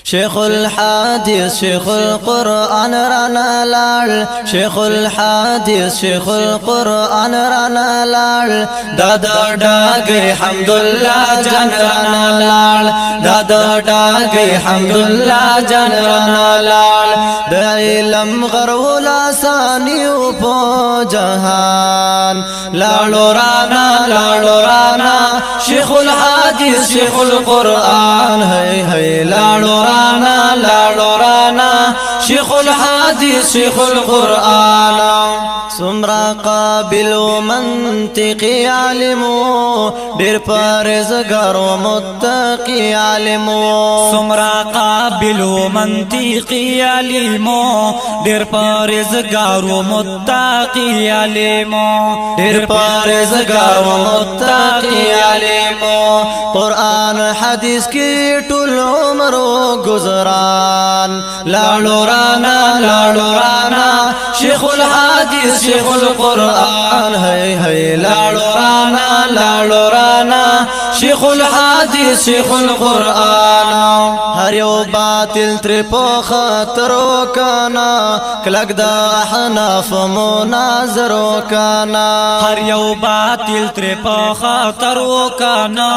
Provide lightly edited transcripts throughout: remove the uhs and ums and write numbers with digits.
شيخ الحديث شيخ القرآن رانا لال شيخ الحديث شيخ القرآن رانا لال دادا داغي حمد الله جان رانا لال دادا داغي حمد الله جان رانا لال د علم غرول آسانیو پو جهان لاړو رانا شيخ الحديث شيخ القرآن هي لاړو رانا شيخ الحديث شيخ القرآن سمرا قابل ومنطقي عالمو دير پرهیزګار و متقي عالمو سمرا قابل ومنطقي عالمو دير پرهیزګار و متقي عالمو دير پرهیزګار و متقي عالمو قرآن حديث کی ټول عمر گزاران لاړو رانا شيخ الحديث شيخ القرآن هي لاړو رانا شيخ الحديث شيخ القرآن هر یو باطل تر په خطر وکانا کلک د احناف مناظر وکانا هر یو باطل تر په خطر وکانا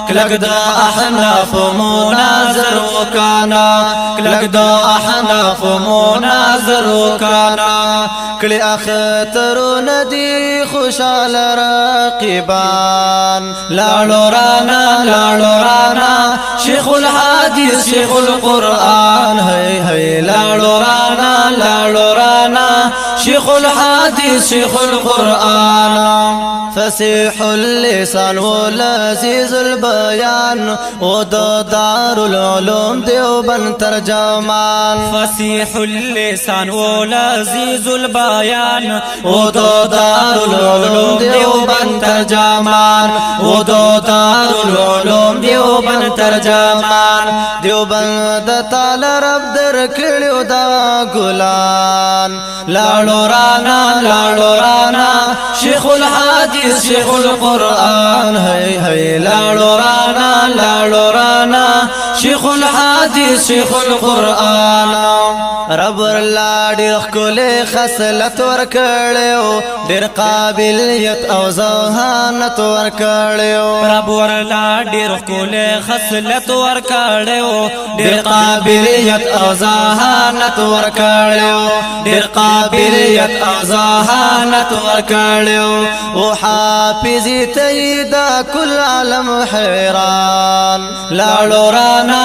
کلک د احناف مناظر وکانا کلک د احناف مناظر وکانا کلی اختر ندی خوشال رقیبان لاړو رانا شيخ الحديث شيخ القرآن هي لاړو رانا شيخ الحديث شيخ القرآن فصيح اللسان ولذيذ البيان ودار العلوم دیوبند ترجمان فصيح اللسان ولذيذ البيان ودار العلوم دیوبند ترجمان ودار العلوم دیوبند ترجمان دیوبند تعالی رب در کړیو دا ګلان لاړو رانا شيخ الحديث شيخ القرآن هي لاړو رانا شيخ الحديث شيخ القرآن رب الله ډېر ښکلی خصلت ورکړیو ډېر قابلیت او ذهانت ورکړیو رب الله ډېر ښکلی خصلت ورکړیو ډېر قابلیت او ذهانت ورکړیو ډېر قابلیت او ذهانت ورکړیو او حافظ تیدا کل عالم حیران لاړو رانا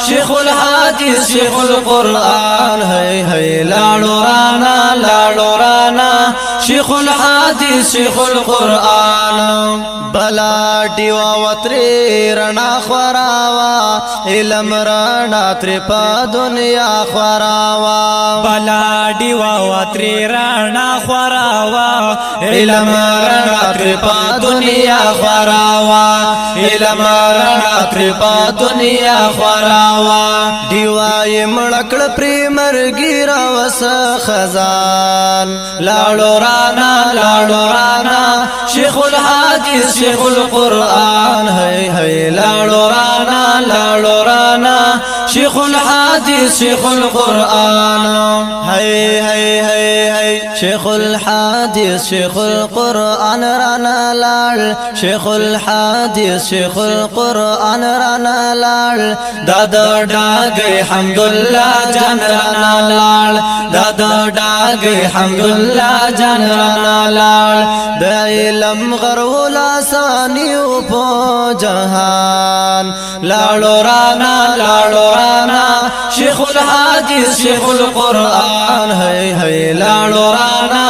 شيخ الحديث شيخ القرآن هي لاړو رانا شيخ الحديث شيخ القرآن بلا دیوا وتری رڼا خوراوا علم رڼا تر په دنیا خوراوا بلا دیوا وتری رڼا خوراوا علم رڼا تر په دنیا خوراوا علم رڼا تر په دنیا خوراوا دیوا یې مړکړ پری مرګی را وس خزان لاړو رانا شيخ الحديث شيخ القرآن هي لاړو رانا شيخ الحديث شيخ القرآن هي شيخ الحديث شيخ القرآن رانا لال شيخ الحديث شيخ القرآن رانا لال دادا داغي حمد الله جان رانا لال دادا داغي حمد الله جان رانا لال د علم غرول آسانیو پو جهان لاړو رانا شيخ الحديث شيخ القرآن هي لاړو رانا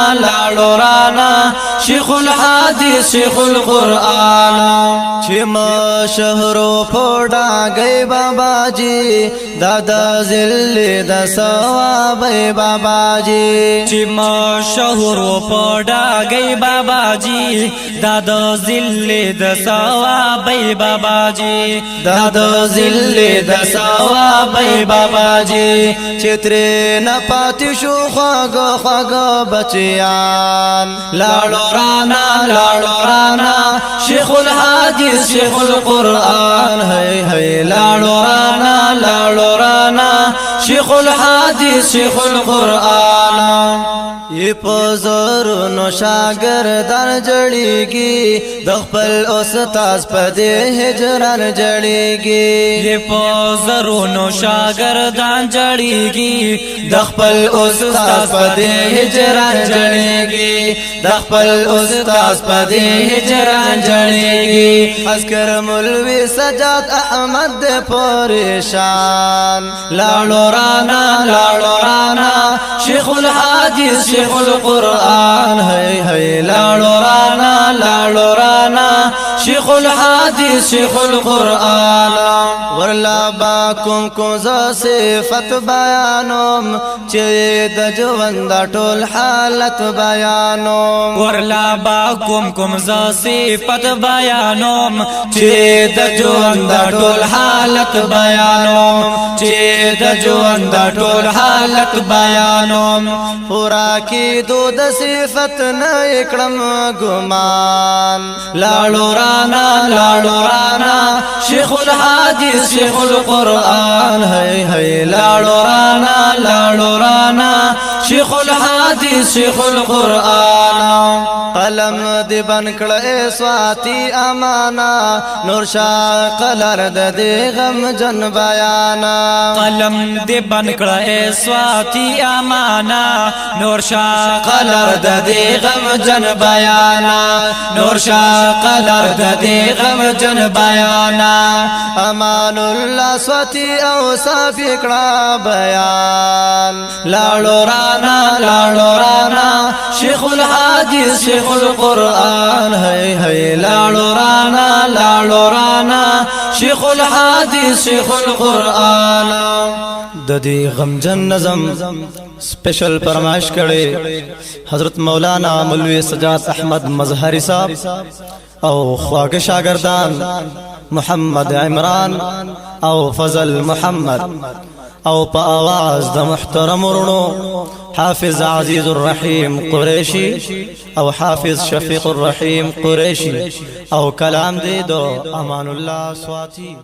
شيخ الحديث شيخ القرآن چې مشهور پوډا گئی بابا جی دادا ذل د ثواب بابا جی چې مشهور پوډا گئی بابا جی دادا ذل د ثواب بابا جی دادا ذل د ثواب بابا جی چې تر نه پاتې شو خواږه بچیان لاړو رانا شیخ الحدیث شیخ القرآن ہے لاړو رانا شیخ الحدیث شیخ القرآن یہ پزورونو شاگردان جړیږي د خپل استاد په دې هجران جړیږي یہ پزورونو شاگردان جړیږي د خپل استاد په دې هجران جړیږي د خپل استاد په دې هجران جړیږي عسكر مولوی سجاد احمد پریشان لاړو رانا شیخ الحدیث شیخ القرآن ہے لاړو رانا شیخ الحدیث شیخ القرآن ورلا با کوم ز صفت بیانوم چې د ژوند ټول حالت بیانوم ورلا با کوم ز صفت بیانوم چې د ژوند ټول حالت بیانوم چې د ژوند ټول حالت بیانوم پورا کی دو د صفت نه کړم ګمان لاړو رانا شیخ الحدیث شیخ القرآن ہے لاړو رانا شیخ الحدیث شیخ القرآن قلم دی بن کړه سواتی امانا نور شاه قلر د دې غم جن بیانا قلم دی بن کړه سواتی امانا نور شاه قلر د دې غم جن بیانا نور شاه قلر د دې غم جن بیانا امان الله سواتی او صاف کړه بیان لاړو رانا شیخ الحدیث شیخ القرآن ہے لاړو رانا شیخ الحدیث شیخ القرآن د دې غمجن نظم سپیشل فرمائش کړي حضرت مولانا مولوی سجاد احمد مظهری صاحب او خواږه شاگردان محمد عمران او فضل محمد او په आवाज د محترم ورونو حافظ عزیز الرحیم قریشی او حافظ شفیق الرحیم قریشی او کلام دی دو امان الله سواتی